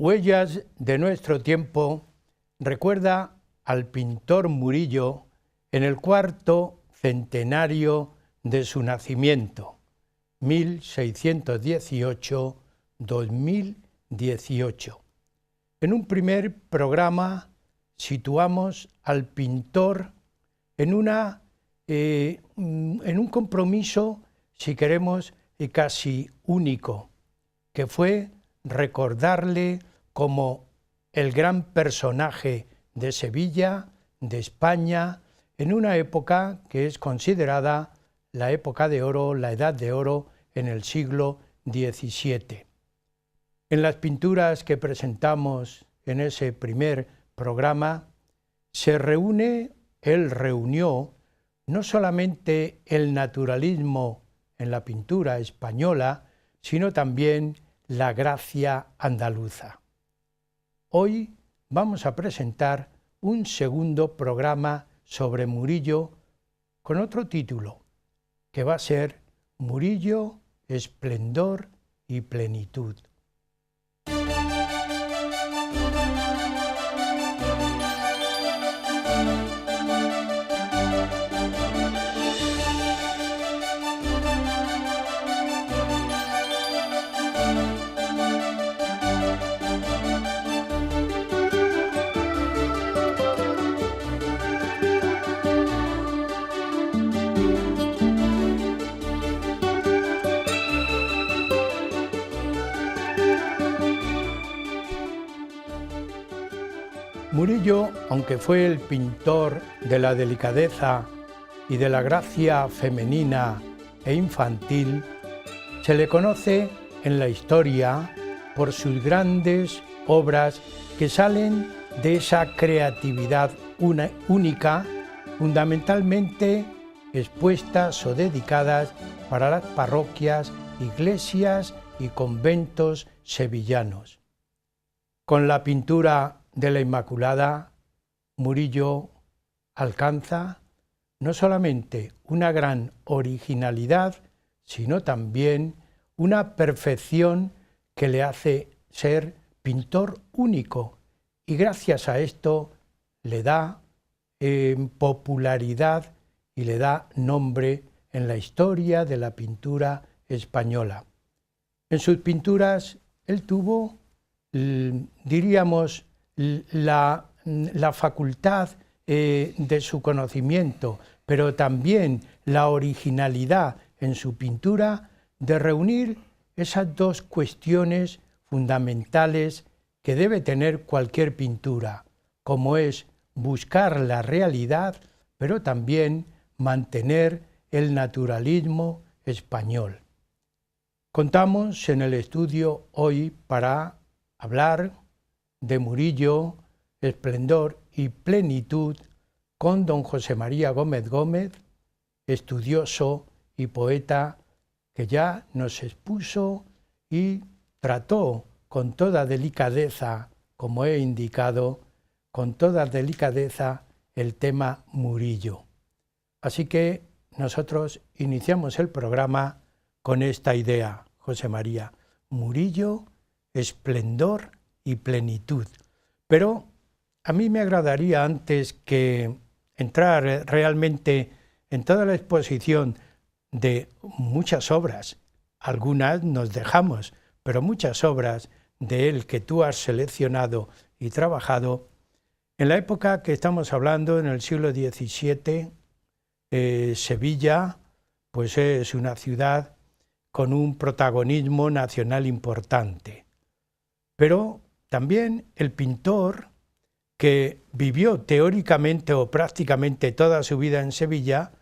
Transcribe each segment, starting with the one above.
Huellas de nuestro tiempo recuerda al pintor Murillo en el cuarto centenario de su nacimiento, 1618-2018. En un primer programa situamos al pintor en un compromiso, si queremos, casi único, que fue recordarle como el gran personaje de Sevilla, de España, en una época que es considerada la época de oro, la edad de oro en el siglo XVII. En las pinturas que presentamos en ese primer programa, él reunió no solamente el naturalismo en la pintura española, sino también la gracia andaluza. Hoy vamos a presentar un segundo programa sobre Murillo con otro título, que va a ser Murillo, esplendor y plenitud. Murillo, aunque fue el pintor de la delicadeza y de la gracia femenina e infantil, se le conoce en la historia por sus grandes obras que salen de esa creatividad única, fundamentalmente expuestas o dedicadas para las parroquias, iglesias y conventos sevillanos. Con la pintura de la Inmaculada, Murillo alcanza no solamente una gran originalidad, sino también una perfección que le hace ser pintor único, y gracias a esto le da popularidad y le da nombre en la historia de la pintura española. En sus pinturas él tuvo, diríamos, la facultad de su conocimiento, pero también la originalidad en su pintura de reunir esas dos cuestiones fundamentales que debe tener cualquier pintura, como es buscar la realidad, pero también mantener el naturalismo español. Contamos en el estudio hoy para hablar de Murillo, esplendor y plenitud con don José María Gómez Gómez, estudioso y poeta que ya nos expuso y trató con toda delicadeza, como he indicado, con toda delicadeza el tema Murillo. Así que nosotros iniciamos el programa con esta idea, José María: Murillo, esplendor y plenitud. Pero a mí me agradaría, antes que entrar realmente en toda la exposición de muchas obras, algunas nos dejamos, pero muchas obras de él que tú has seleccionado y trabajado, en la época que estamos hablando, en el siglo XVII, Sevilla, pues es una ciudad con un protagonismo nacional importante. Pero también el pintor, que vivió teóricamente o prácticamente toda su vida en Sevilla,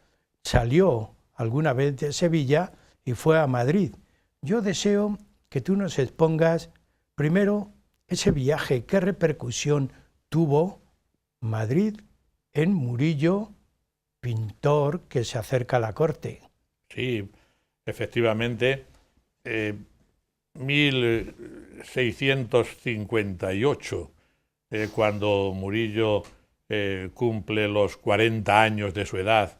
salió alguna vez de Sevilla y fue a Madrid. Yo deseo que tú nos expongas primero ese viaje, qué repercusión tuvo Madrid en Murillo, pintor que se acerca a la corte. Sí, efectivamente, 1658, cuando Murillo cumple los 40 años de su edad,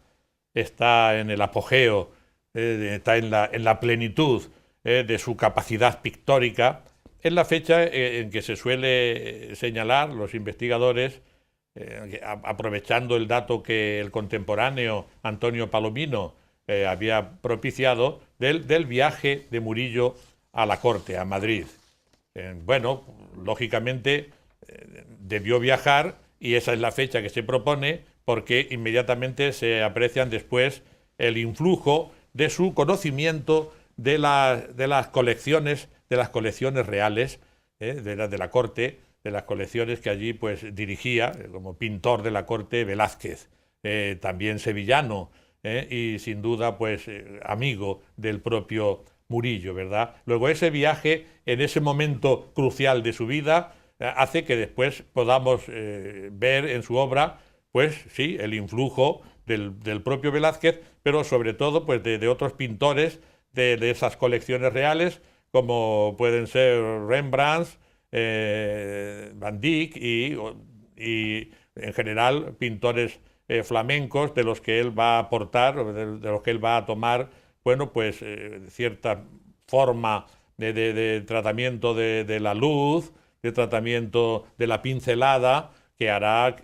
está en el apogeo, está en la plenitud de su capacidad pictórica, es la fecha en que se suele señalar los investigadores, aprovechando el dato que el contemporáneo Antonio Palomino había propiciado, del viaje de Murillo a la corte, a Madrid. Bueno, lógicamente debió viajar y esa es la fecha que se propone porque inmediatamente se aprecian después el influjo de su conocimiento de las colecciones reales, de la corte, de las colecciones que allí pues dirigía como pintor de la corte Velázquez, también sevillano, y sin duda pues amigo del propio Murillo, ¿verdad? Luego ese viaje en ese momento crucial de su vida hace que después podamos ver en su obra pues sí, el influjo del propio Velázquez, pero sobre todo pues de otros pintores de esas colecciones reales, como pueden ser Rembrandt, Van Dyck y en general pintores flamencos de los que él va a aportar, de los que él va a tomar, bueno, pues cierta forma de tratamiento de la luz, de tratamiento de la pincelada, que hará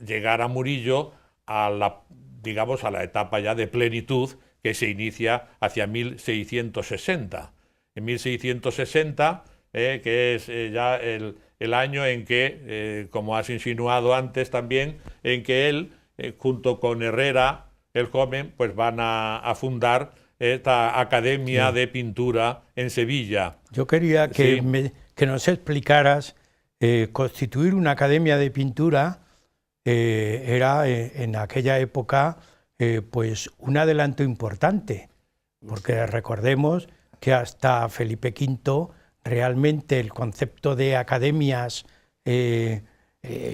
llegar a Murillo a la, digamos, a la etapa ya de plenitud que se inicia hacia 1660. En 1660, que es ya el año en que, como has insinuado antes también, en que él, junto con Herrera, el joven, pues van a fundar esta Academia de Pintura en Sevilla. Yo quería que, Sí. que nos explicaras, constituir una academia de pintura era en aquella época pues un adelanto importante, porque recordemos que hasta Felipe V realmente el concepto de academias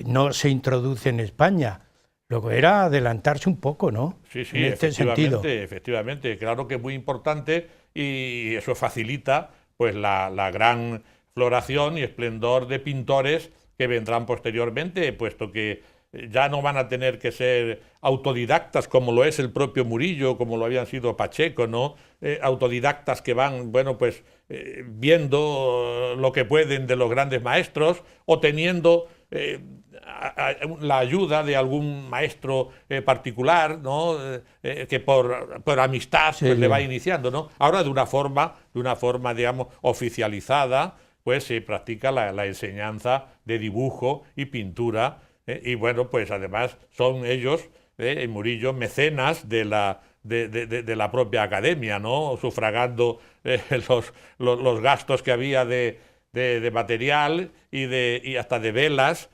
no se introduce en España. Luego era adelantarse un poco, ¿no? Sí, sí, En este sentido. efectivamente, claro que es muy importante y eso facilita pues la gran floración y esplendor de pintores que vendrán posteriormente, puesto que ya no van a tener que ser autodidactas como lo es el propio Murillo, como lo habían sido Pacheco, ¿no? Autodidactas que van, bueno, pues viendo lo que pueden de los grandes maestros o teniendo la ayuda de algún maestro particular, ¿no? Que por amistad pues, le va iniciando, ¿no? Ahora de una forma, digamos, oficializada, pues se practica la enseñanza de dibujo y pintura, y bueno, pues además son ellos, Murillo, mecenas de la propia academia, ¿no? Sufragando los gastos que había de material y hasta de velas,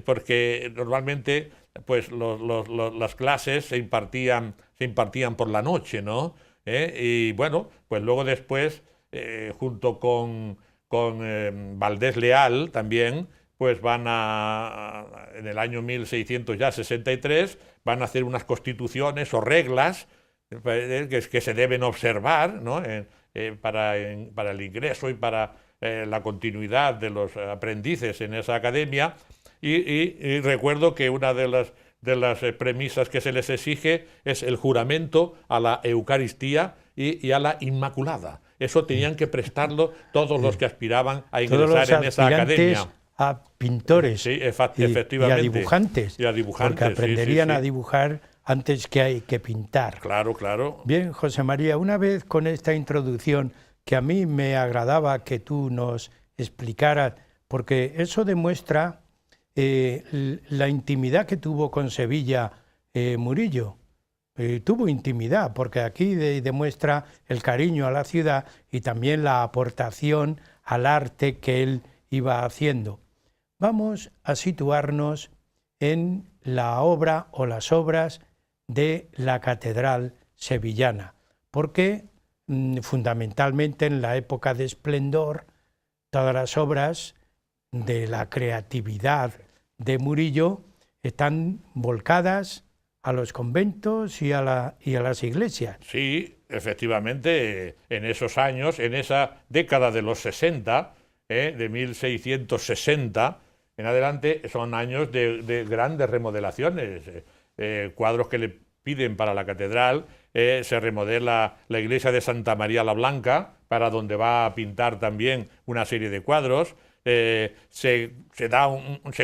porque normalmente pues las clases se impartían por la noche, ¿no? Y bueno, pues luego después, junto con Valdés Leal también, pues en el año 1663, van a hacer unas constituciones o reglas que se deben observar, ¿no? Para el ingreso y para la continuidad de los aprendices en esa academia. Y recuerdo que una de las premisas que se les exige es el juramento a la Eucaristía y a la Inmaculada. Eso tenían que prestarlo todos los que aspiraban a ingresar en esa academia. A pintores Sí, y efectivamente. a dibujantes, Y a dibujantes, porque aprenderían sí. a dibujar antes que pintar. Claro, claro. Bien, José María, una vez con esta introducción que a mí me agradaba que tú nos explicaras, porque eso demuestra la intimidad que tuvo con Sevilla Murillo. Tuvo intimidad, porque aquí demuestra el cariño a la ciudad y también la aportación al arte que él iba haciendo. Vamos a situarnos en la obra o las obras de la catedral sevillana, porque fundamentalmente en la época de esplendor, todas las obras de la creatividad de Murillo están volcadas a los conventos y a las iglesias. Sí, efectivamente, en esos años, en esa década de los 60, de 1660 en adelante, son años de grandes remodelaciones, cuadros que le piden para la catedral, se remodela la iglesia de Santa María la Blanca, para donde va a pintar también una serie de cuadros, se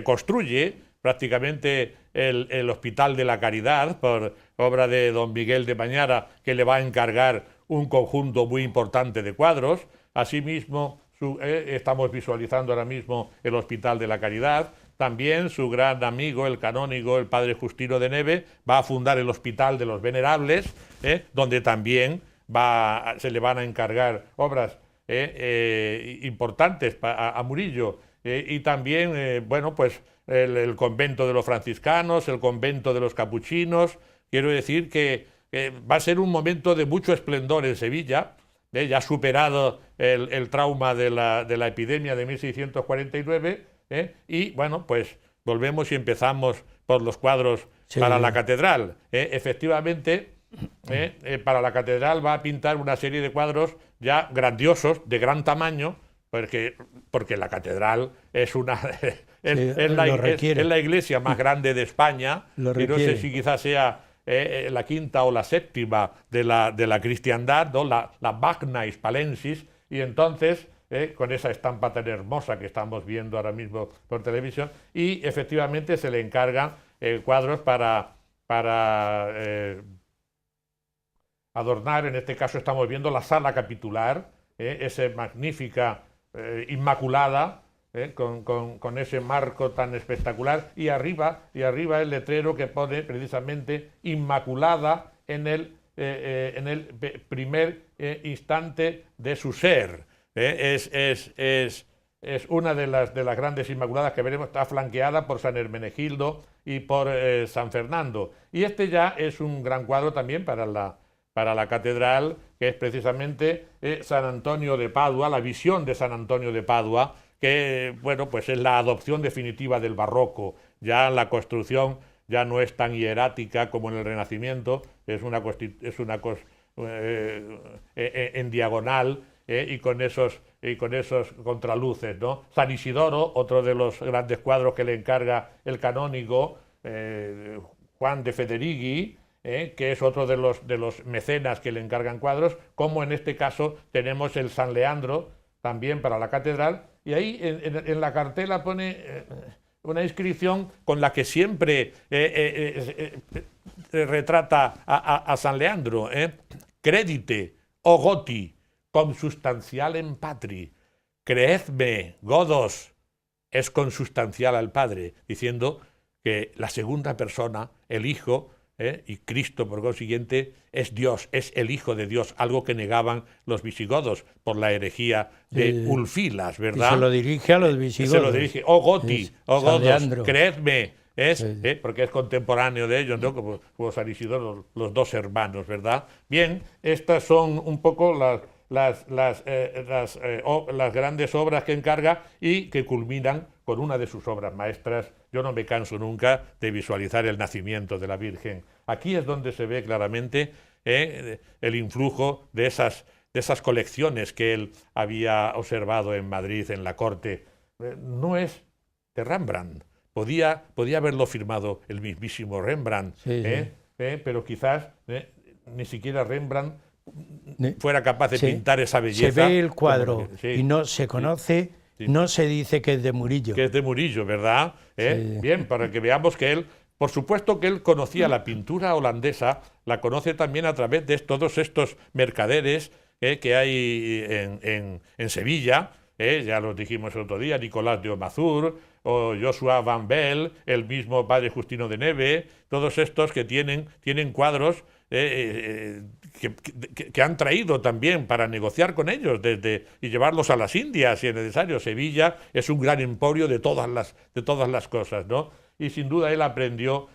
construye prácticamente el Hospital de la Caridad, por obra de don Miguel de Mañara, que le va a encargar un conjunto muy importante de cuadros. Asimismo, estamos visualizando ahora mismo el Hospital de la Caridad. También su gran amigo, el canónigo, el padre Justino de Neve, va a fundar el Hospital de los Venerables, donde también se le van a encargar obras importantes a Murillo. Y también, bueno, pues el convento de los franciscanos, el convento de los capuchinos. Quiero decir que va a ser un momento de mucho esplendor en Sevilla, ya superado el trauma de la epidemia de 1649, y bueno, pues volvemos y empezamos por los cuadros para la catedral. Efectivamente, para la catedral va a pintar una serie de cuadros ya grandiosos, de gran tamaño, porque la catedral es la iglesia más grande de España, y no sé si quizás sea la quinta o la séptima de la cristiandad, ¿no? la Magna Hispalensis, y entonces, con esa estampa tan hermosa que estamos viendo ahora mismo por televisión, y efectivamente se le encargan cuadros para adornar. En este caso estamos viendo la sala capitular, esa magnífica Inmaculada, con ese marco tan espectacular, y arriba el letrero que pone precisamente Inmaculada en el primer instante de su ser. Es una de las grandes Inmaculadas que veremos. Está flanqueada por San Hermenegildo y por San Fernando. Y este ya es un gran cuadro también para la catedral, que es precisamente San Antonio de Padua, la visión de San Antonio de Padua, que bueno, pues es la adopción definitiva del barroco. Ya la construcción ya no es tan hierática como en el Renacimiento, es una en diagonal, y con esos contraluces, ¿no? San Isidoro, otro de los grandes cuadros que le encarga el canónigo Juan de Federighi, que es otro de los mecenas que le encargan cuadros, como en este caso tenemos el San Leandro, también para la catedral, y ahí en la cartela pone una inscripción con la que siempre retrata a San Leandro, Credite, o goti, consubstancialem patri, creedme, godos, es consubstancial al Padre, diciendo que la segunda persona, el Hijo, y Cristo por consiguiente es Dios, es el Hijo de Dios, algo que negaban los visigodos por la herejía de Ulfilas, ¿verdad? Y se lo dirige a los visigodos. Se lo dirige, oh goti, oh godos, creedme, porque es contemporáneo de ellos, ¿no? Como San Isidoro, los dos hermanos, ¿verdad? Bien, estas son un poco las grandes obras que encarga, y que culminan con una de sus obras maestras. Yo no me canso nunca de visualizar el nacimiento de la Virgen. Aquí es donde se ve claramente el influjo de esas colecciones que él había observado en Madrid, en la corte. No es de Rembrandt. Podía haberlo firmado el mismísimo Rembrandt, pero quizás ni siquiera Rembrandt fuera capaz de pintar esa belleza. Se ve el cuadro y no se conoce, no se dice que es de Murillo. Que es de Murillo, ¿verdad? Bien, para que veamos que él, por supuesto que él conocía la pintura holandesa, la conoce también a través de todos estos mercaderes que hay en Sevilla, ya los dijimos el otro día, Nicolás de Aumazur, o Joshua Van Bell, el mismo padre Justino de Neve, todos estos que tienen cuadros que han traído también para negociar con ellos y llevarlos a las Indias si es necesario. Sevilla es un gran emporio de todas las cosas, ¿no? Y sin duda él aprendió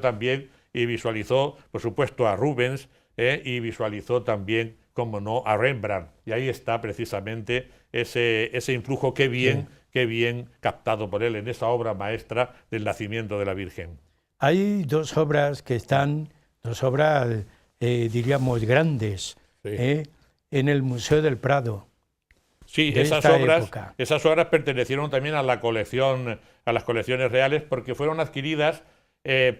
también y visualizó, por supuesto, a Rubens, y visualizó también, como no, a Rembrandt. Y ahí está precisamente ese influjo qué bien captado por él en esa obra maestra del nacimiento de la Virgen. Hay dos obras que están, diríamos, grandes, en el Museo del Prado. Sí, esas obras pertenecieron también a las colecciones reales, porque fueron adquiridas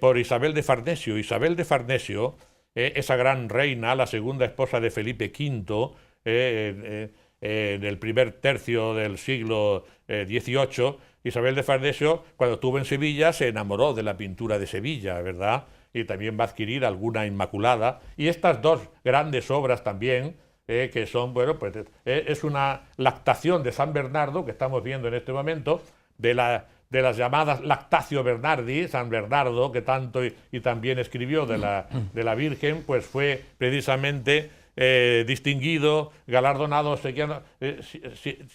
por Isabel de Farnesio. Isabel de Farnesio, esa gran reina, la segunda esposa de Felipe V, en el primer tercio del siglo XVIII, Isabel de Farnesio, cuando estuvo en Sevilla, se enamoró de la pintura de Sevilla, ¿verdad? Y también va a adquirir alguna Inmaculada. Y estas dos grandes obras también, que son, bueno, pues es una lactación de San Bernardo, que estamos viendo en este momento, de las llamadas Lactatio Bernardi, San Bernardo, que tanto y también escribió de la Virgen, pues fue precisamente distinguido, galardonado,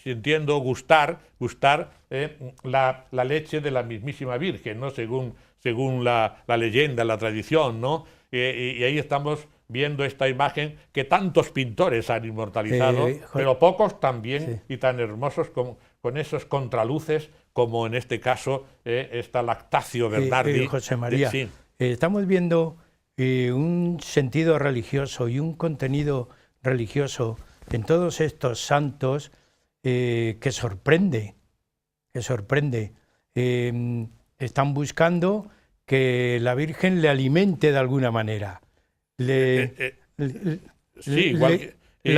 sintiendo gustar la leche de la mismísima Virgen, ¿no? Según la leyenda, la tradición, ¿no? Y ahí estamos viendo esta imagen que tantos pintores han inmortalizado, pero pocos también, sí, y tan hermosos con esos contraluces, como en este caso esta Lactatio Bernardi. José María, sí. Estamos viendo un sentido religioso y un contenido religioso en todos estos santos que sorprende. Están buscando que la Virgen le alimente de alguna manera. La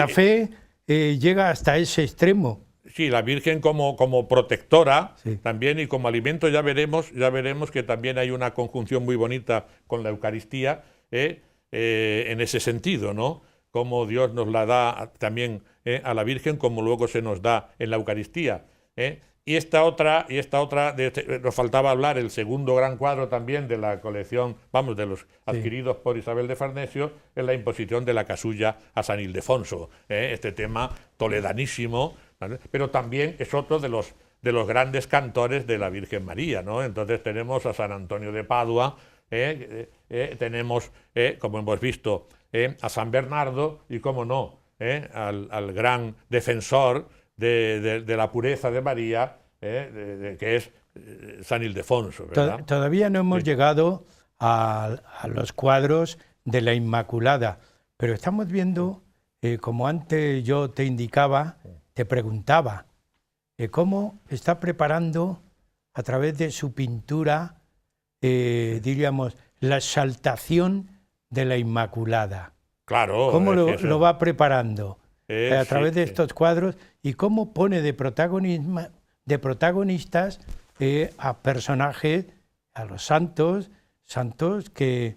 fe llega hasta ese extremo. Sí, la Virgen como protectora, sí, también, y como alimento ya veremos que también hay una conjunción muy bonita con la Eucaristía en ese sentido, ¿no? Como Dios nos la da también a la Virgen, como luego se nos da en la Eucaristía. Y esta otra, nos faltaba hablar, el segundo gran cuadro también de la colección, vamos, de los adquiridos por Isabel de Farnesio, es la imposición de la casulla a San Ildefonso. Este tema toledanísimo, ¿vale? Pero también es otro de los grandes cantores de la Virgen María, ¿no? Entonces tenemos a San Antonio de Padua, tenemos, como hemos visto, a San Bernardo y, cómo no, al gran defensor de la pureza de María, que es San Ildefonso, ¿verdad? Todavía no hemos llegado a los cuadros de la Inmaculada, pero estamos viendo, como antes yo te indicaba, te preguntaba, cómo está preparando a través de su pintura, diríamos, la exaltación de la Inmaculada. Claro. ¿Cómo lo va preparando a través de estos cuadros y cómo pone de protagonistas a personajes, a los santos que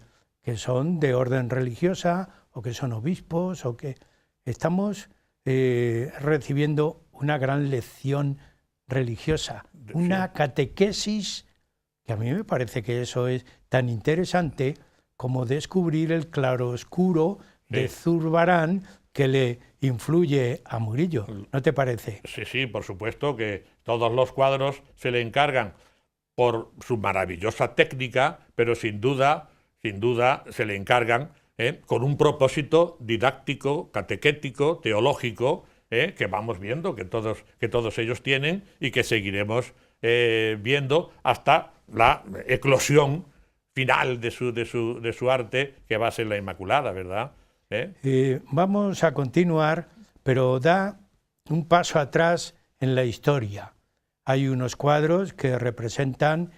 son de orden religiosa o que son obispos, o que estamos recibiendo una gran lección religiosa, una catequesis, que a mí me parece que eso es tan interesante como descubrir el claroscuro de Zurbarán que le influye a Murillo, ¿no te parece? Sí, por supuesto que todos los cuadros se le encargan por su maravillosa técnica, pero sin duda se le encargan con un propósito didáctico, catequético, teológico, que vamos viendo que todos ellos tienen y que seguiremos viendo hasta la eclosión final de su arte, que va a ser la Inmaculada, ¿verdad? Vamos a continuar, pero da un paso atrás en la historia. Hay unos cuadros que representan,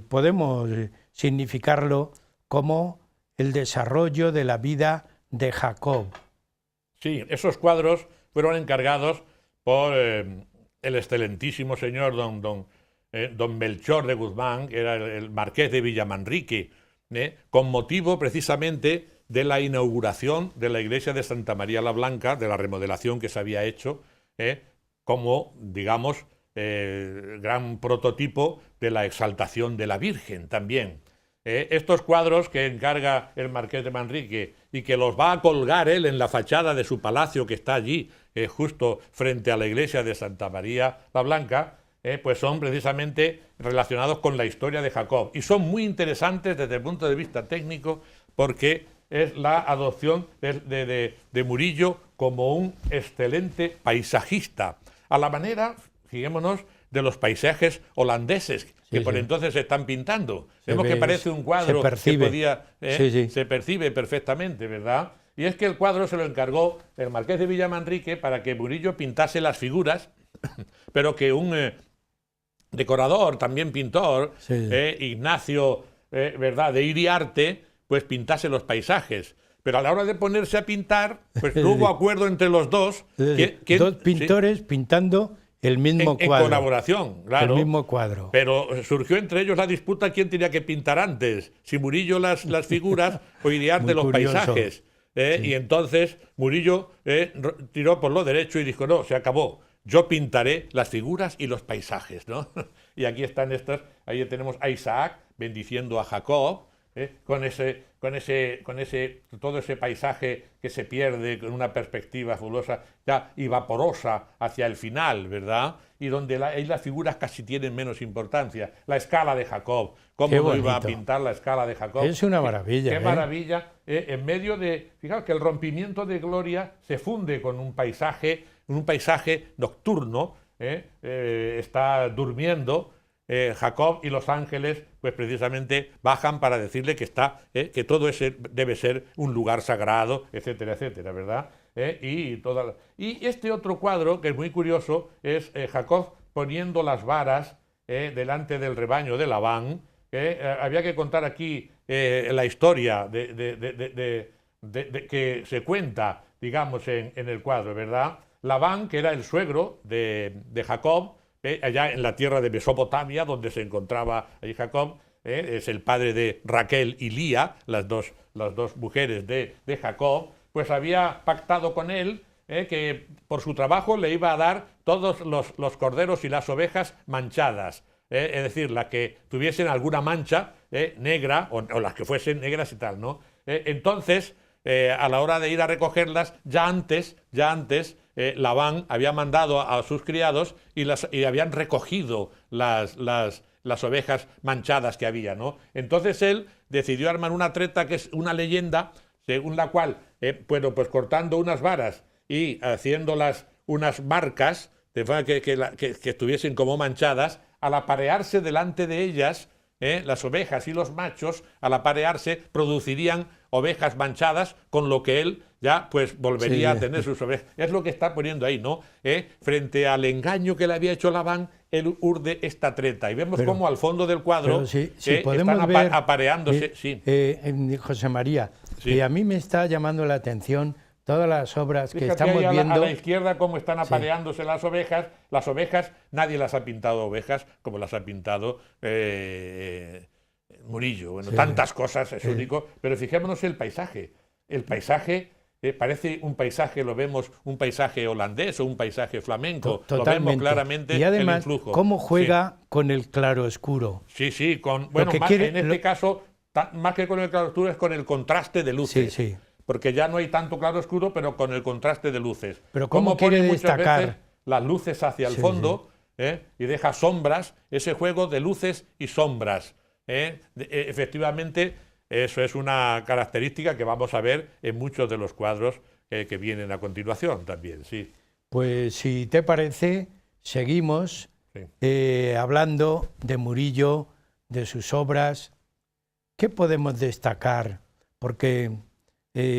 podemos significarlo como el desarrollo de la vida de Jacob. Sí, esos cuadros fueron encargados por el excelentísimo señor don Melchor de Guzmán, que era el marqués de Villamanrique, con motivo precisamente de la inauguración de la iglesia de Santa María la Blanca, de la remodelación que se había hecho, como, digamos, gran prototipo de la exaltación de la Virgen también. Estos cuadros que encarga el marqués de Manrique y que los va a colgar él en la fachada de su palacio, que está allí, justo frente a la iglesia de Santa María la Blanca, pues son precisamente relacionados con la historia de Jacob. Y son muy interesantes desde el punto de vista técnico, porque es la adopción de Murillo como un excelente paisajista, a la manera, fijémonos, de los paisajes holandeses que por entonces se están pintando. Vemos que parece un cuadro que podía... Se percibe perfectamente, ¿verdad? Y es que el cuadro se lo encargó el marqués de Villamanrique para que Murillo pintase las figuras, pero que un decorador, también pintor, Ignacio ¿verdad?, de Iriarte, pues pintase los paisajes. Pero a la hora de ponerse a pintar, pues no hubo acuerdo entre los dos. Dos pintores pintando el mismo en cuadro. Colaboración, claro. El mismo cuadro. Pero surgió entre ellos la disputa quién tenía que pintar antes, si Murillo las figuras o Iriarte los paisajes. Sí. Y entonces Murillo tiró por lo derecho y dijo, no, se acabó. Yo pintaré las figuras y los paisajes, ¿no? Y aquí están estas, ahí tenemos a Isaac bendiciendo a Jacob, todo ese paisaje que se pierde con una perspectiva fabulosa ya y vaporosa hacia el final, ¿verdad? Y donde ahí las figuras casi tienen menos importancia. La escala de Jacob, ¿cómo no iba a pintar la escala de Jacob? Es una maravilla. Qué maravilla, en medio de, fijaos que el rompimiento de gloria se funde con un paisaje nocturno, está durmiendo. Jacob y los ángeles, pues precisamente bajan para decirle que que todo ese debe ser un lugar sagrado, etcétera, etcétera, ¿verdad? Y este otro cuadro, que es muy curioso, es Jacob poniendo las varas delante del rebaño de Labán. Había que contar aquí la historia que se cuenta, digamos, en el cuadro, ¿verdad? Labán, que era el suegro de Jacob, allá en la tierra de Mesopotamia, donde se encontraba ahí Jacob, es el padre de Raquel y Lía, las dos mujeres de Jacob, pues había pactado con él que por su trabajo le iba a dar todos los corderos y las ovejas manchadas, es decir, las que tuviesen alguna mancha negra o las que fuesen negras y tal, ¿no? Entonces, a la hora de ir a recogerlas, ya antes Labán había mandado a sus criados y habían recogido las ovejas manchadas que había, ¿no? Entonces él decidió armar una treta que es una leyenda según la cual, pues cortando unas varas y haciéndolas unas marcas, de forma que estuviesen como manchadas, al aparearse delante de ellas, las ovejas y los machos, al aparearse, producirían ovejas manchadas, con lo que él ya pues volvería a tener sus ovejas. Es lo que está poniendo ahí, ¿no? Frente al engaño que le había hecho Labán, él urde esta treta. Y vemos cómo al fondo del cuadro podemos están ver, apareándose. José María, a mí me está llamando la atención todas las obras que Fíjate estamos ahí viendo. A la izquierda cómo están apareándose las ovejas. Las ovejas, nadie las ha pintado ovejas como las ha pintado Murillo. Bueno, tantas cosas, es único. Pero fijémonos el paisaje. El paisaje parece un paisaje, lo vemos, un paisaje holandés o un paisaje flamenco. Totalmente. Lo vemos claramente y además, el influjo. cómo juega con el claroscuro. Sí, bueno, en este caso, más que con el claroscuro, es con el contraste de luces. Sí. Porque ya no hay tanto claroscuro, pero con el contraste de luces. Pero ¿cómo quiere destacar las luces hacia el fondo y deja sombras, ese juego de luces y sombras? Efectivamente, eso es una característica que vamos a ver en muchos de los cuadros que vienen a continuación también, sí. Pues si te parece, seguimos hablando de Murillo, de sus obras. ¿Qué podemos destacar? Porque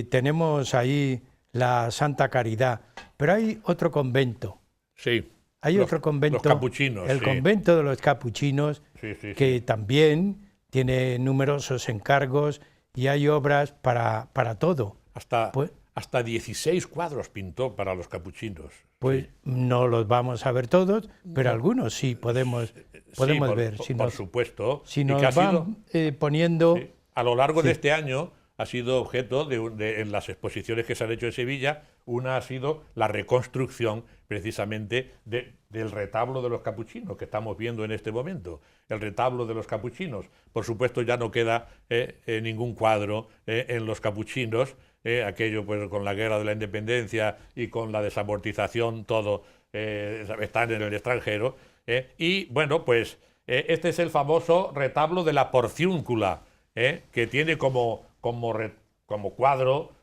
tenemos ahí la Santa Caridad, pero hay otro convento. Sí. Hay otro convento. Los capuchinos. El convento de los capuchinos, que también tiene numerosos encargos y hay obras para todo. Hasta 16 cuadros pintó para los capuchinos. Pues no los vamos a ver todos, pero algunos sí podemos ver. Por supuesto. Si nos van poniendo... Sí. A lo largo de este año ha sido objeto en las exposiciones que se han hecho en Sevilla, una ha sido la reconstrucción precisamente del retablo de los capuchinos que estamos viendo en este momento. El retablo de los capuchinos. Por supuesto ya no queda ningún cuadro en los capuchinos, aquello pues con la guerra de la independencia y con la desamortización, todo están en el extranjero. Y bueno, pues este es el famoso retablo de la Porciúncula, que tiene como cuadro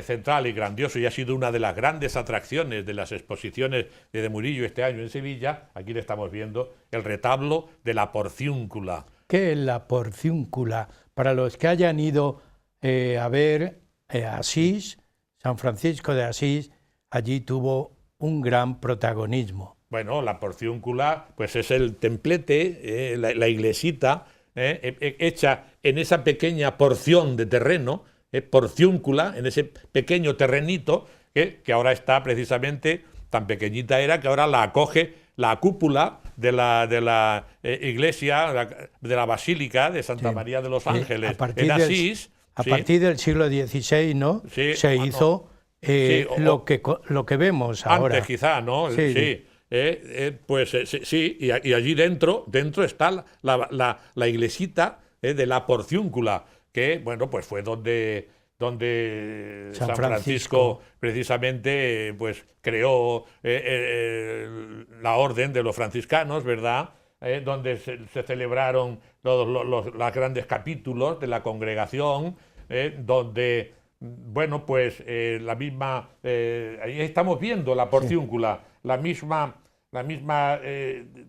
central y grandioso, y ha sido una de las grandes atracciones de las exposiciones de Murillo este año en Sevilla. Aquí le estamos viendo el retablo de la Porciúncula. ¿Qué es la Porciúncula? Para los que hayan ido a ver Asís, San Francisco de Asís, allí tuvo un gran protagonismo. Bueno, la Porciúncula pues es el templete, la iglesita hecha en esa pequeña porción de terreno, porciúncula, en ese pequeño terrenito, que ahora está precisamente, tan pequeñita era que ahora la acoge la cúpula de la iglesia, de la Basílica de Santa María de los Ángeles en Asís. A partir del siglo XVI, ¿no? Sí, se hizo lo que vemos ahora. Antes quizá, ¿no? Sí. Pues sí, y allí dentro está la iglesita de la porciúncula, que, bueno, pues fue donde San Francisco precisamente pues creó la orden de los franciscanos, ¿verdad? Donde se celebraron los grandes capítulos de la congregación, donde, bueno, pues la misma, ahí estamos viendo la porciúncula, la misma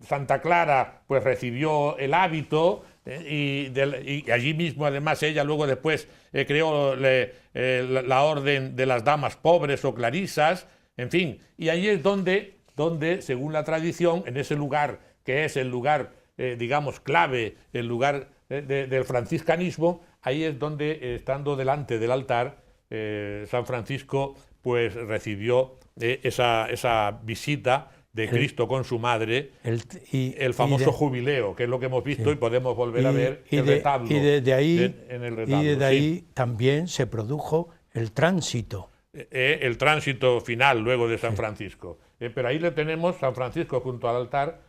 Santa Clara pues recibió el hábito, y allí mismo además ella luego después creó la orden de las damas pobres o clarisas, en fin, y ahí es donde según la tradición, en ese lugar que es el lugar digamos clave, el lugar del franciscanismo, ahí es donde, estando delante del altar, San Francisco pues recibió esa visita de Cristo con su madre, el famoso jubileo, que es lo que hemos visto, y podemos volver a ver el retablo. Y desde en ahí también se produjo el tránsito. El tránsito final luego de San Francisco. Pero ahí le tenemos San Francisco junto al altar,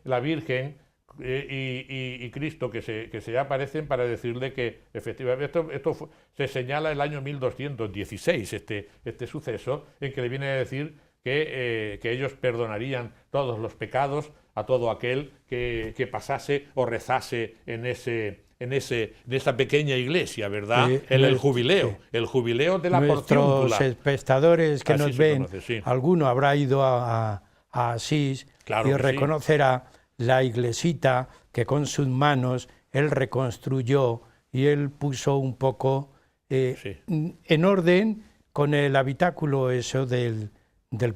la Virgen y Cristo que se aparecen para decirle que efectivamente esto se señala el año 1216, este suceso, en que le viene a decir que ellos perdonarían todos los pecados a todo aquel que pasase o rezase en esa pequeña iglesia, ¿verdad? En el jubileo, el jubileo de la porciúncula. Nuestros espectadores que Así nos se ven, conoce, sí. alguno habrá ido a Asís, Claro y que reconocerá la iglesita que con sus manos él reconstruyó, y él puso un poco en orden con el habitáculo eso del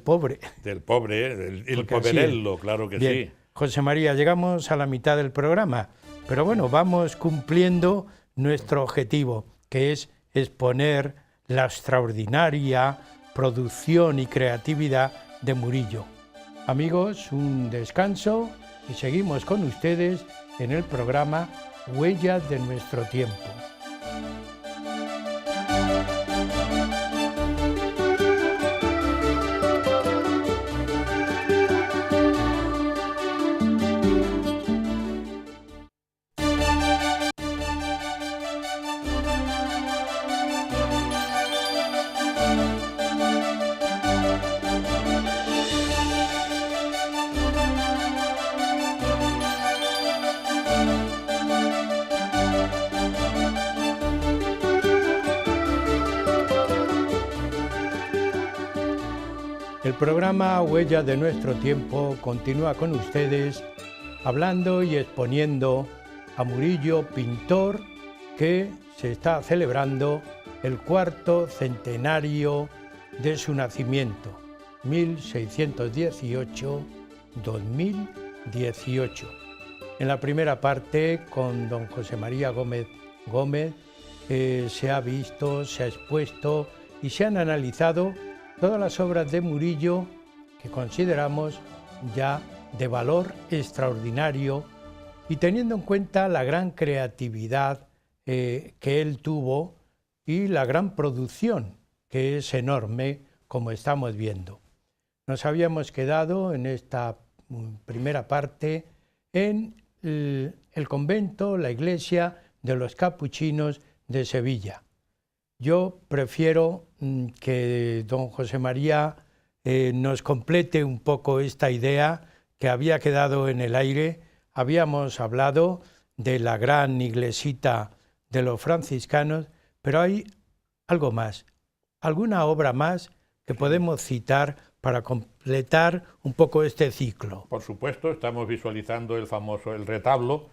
pobre. Del pobre, el poverello, claro que Bien. sí. José María, llegamos a la mitad del programa, pero bueno, vamos cumpliendo nuestro objetivo, que es exponer la extraordinaria producción y creatividad de Murillo. Amigos, un descanso y seguimos con ustedes en el programa Huellas de nuestro tiempo. El programa Huellas de nuestro tiempo continúa con ustedes hablando y exponiendo a Murillo, pintor, que se está celebrando el cuarto centenario de su nacimiento, 1618-2018. En la primera parte, con don José María Gómez, se ha visto, se ha expuesto y se han analizado todas las obras de Murillo que consideramos ya de valor extraordinario, y teniendo en cuenta la gran creatividad que él tuvo y la gran producción, que es enorme, como estamos viendo. Nos habíamos quedado en esta primera parte en el convento, la iglesia de los capuchinos de Sevilla. Yo prefiero que don José María nos complete un poco esta idea que había quedado en el aire. Habíamos hablado de la gran iglesita de los franciscanos, pero hay algo más, alguna obra más que podemos citar para completar un poco este ciclo. Por supuesto, estamos visualizando el retablo,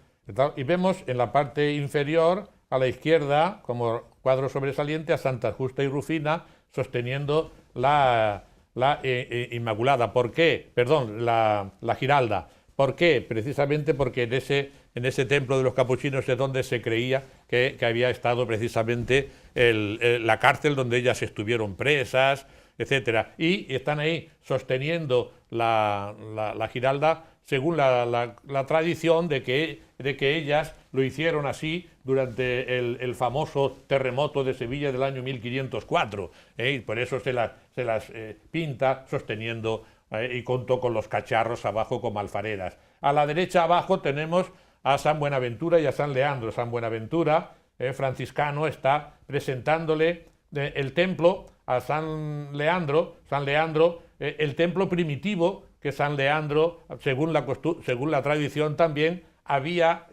y vemos en la parte inferior, a la izquierda, como cuadro sobresaliente, a Santa Justa y Rufina sosteniendo la Inmaculada. ¿Por qué? Perdón, la Giralda. ¿Por qué? Precisamente porque en ese templo de los capuchinos es donde se creía que había estado precisamente la cárcel donde ellas estuvieron presas, etcétera. Y están ahí sosteniendo la Giralda según la tradición de que ellas lo hicieron así durante el famoso terremoto de Sevilla del año 1504. Y por eso se las pinta sosteniendo y contó con los cacharros abajo como alfareras. A la derecha abajo tenemos a San Buenaventura y a San Leandro. San Buenaventura, franciscano, está presentándole el templo a San Leandro, el templo primitivo que San Leandro, según la tradición también, había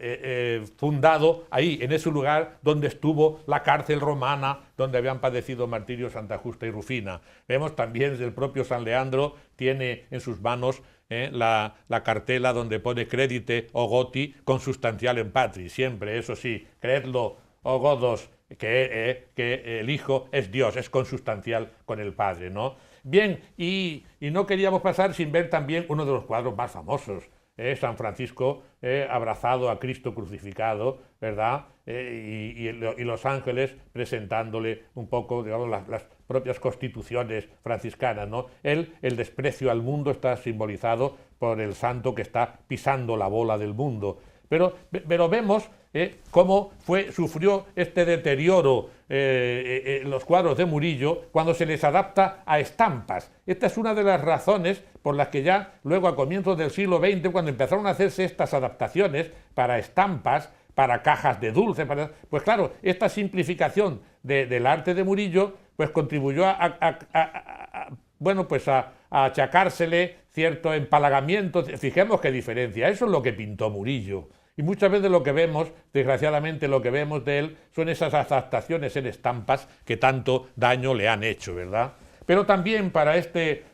fundado ahí, en ese lugar donde estuvo la cárcel romana, donde habían padecido martirio Santa Justa y Rufina. Vemos también desde el propio San Leandro, tiene en sus manos la cartela donde pone Credite o Goti consustancialem patris, siempre, eso sí, creedlo o godos, que el Hijo es Dios, es consustancial con el Padre, ¿no? Bien, y no queríamos pasar sin ver también uno de los cuadros más famosos, San Francisco abrazado a Cristo crucificado, ¿verdad? Y los ángeles presentándole un poco, digamos, las propias constituciones franciscanas, ¿no? El desprecio al mundo está simbolizado por el santo que está pisando la bola del mundo. Pero vemos cómo sufrió este deterioro los cuadros de Murillo cuando se les adapta a estampas. Esta es una de las razones por las que ya luego a comienzos del siglo XX, cuando empezaron a hacerse estas adaptaciones para estampas, para cajas de dulce, pues claro, esta simplificación del arte de Murillo pues contribuyó a achacársele cierto empalagamiento. Fijemos qué diferencia, eso es lo que pintó Murillo. Y muchas veces lo que vemos, desgraciadamente lo que vemos de él, son esas adaptaciones en estampas que tanto daño le han hecho, ¿verdad? Pero también para este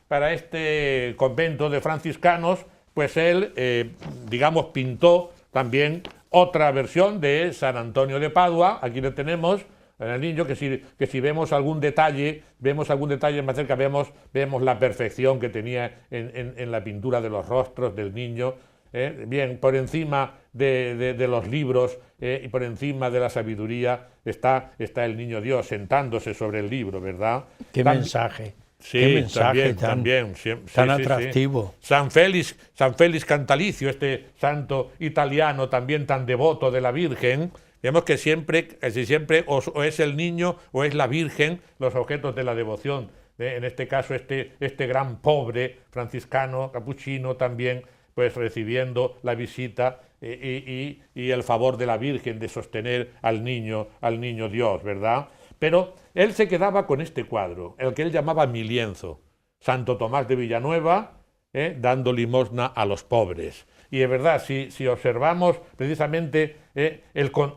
convento de franciscanos, pues él, digamos, pintó también otra versión de San Antonio de Padua. Aquí lo tenemos, en el niño, que si vemos algún detalle más cerca, vemos la perfección que tenía en la pintura de los rostros del niño. Bien, por encima de los libros y por encima de la sabiduría está el niño Dios sentándose sobre el libro, ¿verdad? Qué mensaje. Sí, qué mensaje tan atractivo. Sí. San Félix Cantalicio, este santo italiano también tan devoto de la Virgen. Vemos que casi siempre o es el niño o es la Virgen los objetos de la devoción. En este caso, este gran pobre franciscano, capuchino también, pues recibiendo la visita y el favor de la Virgen de sostener al niño Dios, ¿verdad? Pero él se quedaba con este cuadro, el que él llamaba Mi lienzo, Santo Tomás de Villanueva, dando limosna a los pobres. Y es verdad, si observamos precisamente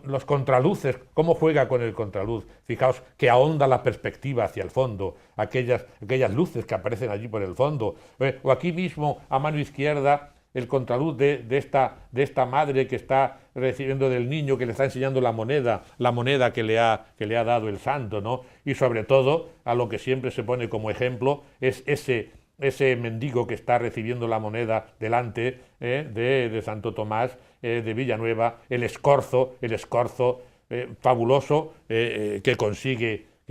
los contraluces, cómo juega con el contraluz, fijaos que ahonda la perspectiva hacia el fondo, aquellas luces que aparecen allí por el fondo, o aquí mismo a mano izquierda, el contraluz de esta madre que está recibiendo del niño, que le está enseñando la moneda que le ha dado el santo, ¿no? Y sobre todo, a lo que siempre se pone como ejemplo, es ese mendigo que está recibiendo la moneda delante de Santo Tomás de Villanueva, el escorzo fabuloso que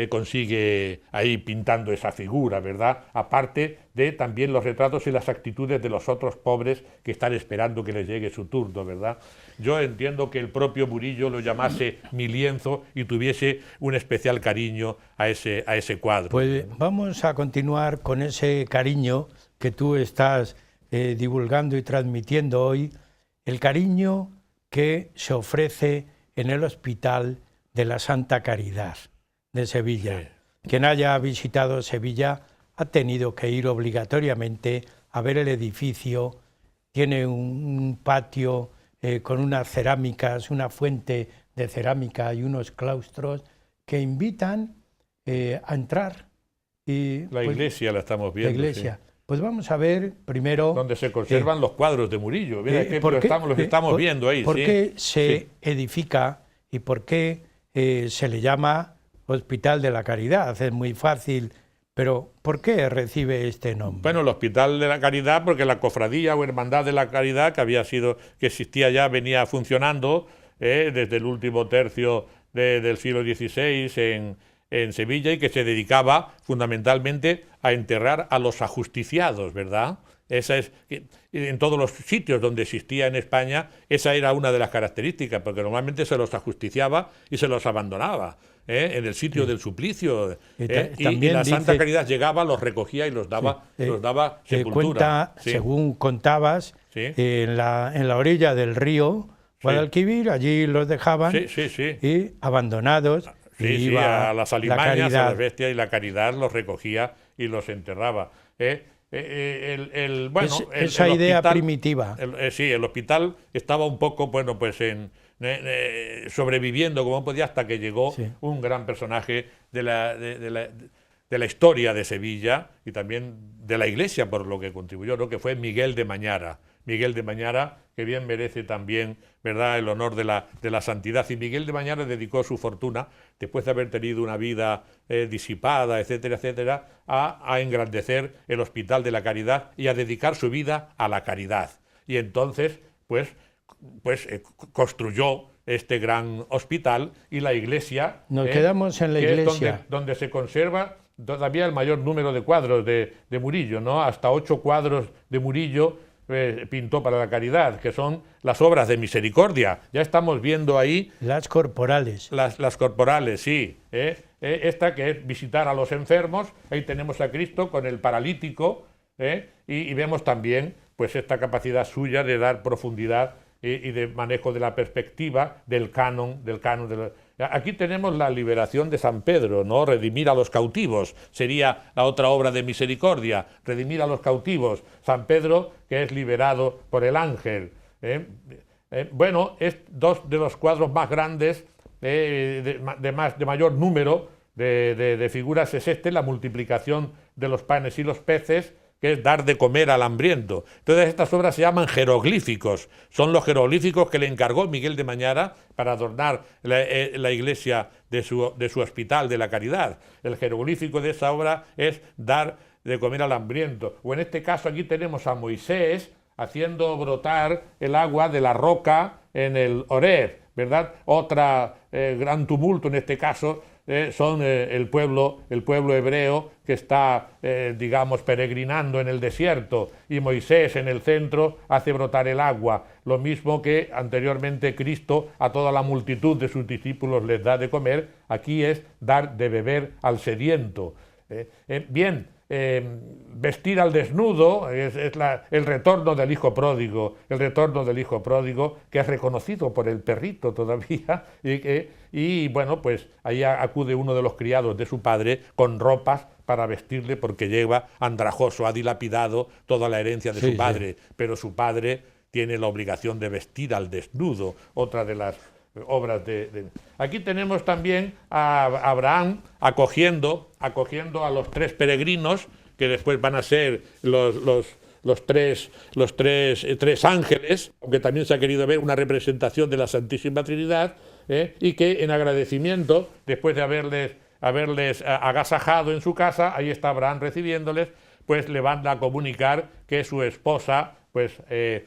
consigue ahí pintando esa figura, ¿verdad? Aparte de también los retratos y las actitudes de los otros pobres que están esperando que les llegue su turno, ¿verdad? Yo entiendo que el propio Murillo lo llamase Mi lienzo y tuviese un especial cariño a ese cuadro. Pues vamos a continuar con ese cariño que tú estás divulgando y transmitiendo hoy, el cariño que se ofrece en el Hospital de la Santa Caridad de Sevilla. Sí. Quien haya visitado Sevilla ha tenido que ir obligatoriamente a ver el edificio. Tiene un patio con unas cerámicas, una fuente de cerámica y unos claustros que invitan a entrar. Y, la iglesia la estamos viendo. La iglesia. Sí. Pues vamos a ver primero... donde se conservan los cuadros de Murillo. Mira, los estamos viendo ahí. ¿Por qué se edifica y por qué se le llama Hospital de la Caridad? Es muy fácil Pero ¿por qué recibe este nombre? Bueno, el Hospital de la Caridad, porque la cofradía o hermandad de la Caridad, que existía ya, venía funcionando desde el último tercio del siglo XVI en Sevilla, y que se dedicaba fundamentalmente a enterrar a los ajusticiados, ¿verdad? Esa es, en todos los sitios donde existía en España, esa era una de las características, porque normalmente se los ajusticiaba y se los abandonaba en el sitio del suplicio. Y la Santa Caridad llegaba, los recogía y los daba sepultura. Cuenta, según contabas, en la orilla del río Guadalquivir, allí los dejaban y abandonados. A las alimañas, a las bestias, y la Caridad los recogía y los enterraba. Esa idea hospital, primitiva. El hospital estaba un poco, bueno, pues sobreviviendo como podía, hasta que llegó un gran personaje de la historia de Sevilla y también de la Iglesia, por lo que contribuyó, ¿no?, que fue Miguel de Mañara. Miguel de Mañara, que bien merece también, ¿verdad?, el honor de la santidad. Y Miguel de Mañara dedicó su fortuna, después de haber tenido una vida disipada, etcétera, etcétera, a engrandecer el Hospital de la Caridad y a dedicar su vida a la caridad. Y entonces, pues construyó este gran hospital, y la iglesia... Nos quedamos en la iglesia. Es donde se conserva todavía el mayor número de cuadros de Murillo, ¿no? Hasta 8 cuadros de Murillo pintó para la Caridad, que son las obras de misericordia. Ya estamos viendo ahí... Las corporales. Las corporales, sí. Esta que es visitar a los enfermos. Ahí tenemos a Cristo con el paralítico, y vemos también pues esta capacidad suya de dar profundidad y de manejo de la perspectiva del canon. Aquí tenemos la liberación de San Pedro, ¿no? Redimir a los cautivos sería la otra obra de misericordia, redimir a los cautivos. San Pedro, que es liberado por el ángel. Bueno, es dos de los cuadros más grandes, de mayor número de figuras, es la multiplicación de los panes y los peces, que es dar de comer al hambriento. Entonces estas obras se llaman jeroglíficos. Son los jeroglíficos que le encargó Miguel de Mañara para adornar la iglesia de su Hospital de la Caridad. El jeroglífico de esa obra es dar de comer al hambriento. O en este caso aquí tenemos a Moisés haciendo brotar el agua de la roca en el Horeb, ¿verdad? Otra gran tumulto en este caso son el pueblo hebreo que está, digamos, peregrinando en el desierto, y Moisés en el centro hace brotar el agua, lo mismo que anteriormente Cristo a toda la multitud de sus discípulos les da de comer. Aquí es dar de beber al sediento. Vestir al desnudo es el retorno del hijo pródigo, que es reconocido por el perrito todavía, y bueno, pues ahí acude uno de los criados de su padre con ropas para vestirle, porque lleva andrajoso, ha dilapidado toda la herencia de su padre, pero su padre tiene la obligación de vestir al desnudo, otra de las obras Aquí tenemos también a Abraham acogiendo a los 3 peregrinos, que después van a ser los tres ángeles, aunque también se ha querido ver una representación de la Santísima Trinidad, y que en agradecimiento, después de haberles agasajado en su casa, ahí está Abraham recibiéndoles, pues le van a comunicar que su esposa pues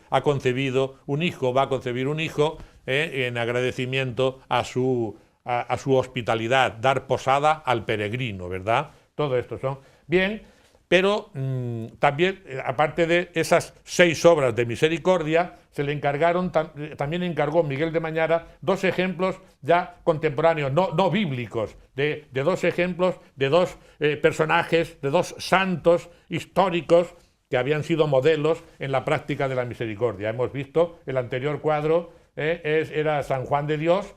ha concebido un hijo, va a concebir un hijo, en agradecimiento a su hospitalidad, dar posada al peregrino, ¿verdad? Todo esto son bien, pero también, aparte de esas 6 obras de misericordia, se le encargaron, también encargó Miguel de Mañara 2 ejemplos ya contemporáneos, no bíblicos, de 2 ejemplos, de 2 personajes, de 2 santos históricos que habían sido modelos en la práctica de la misericordia. Hemos visto el anterior cuadro, era San Juan de Dios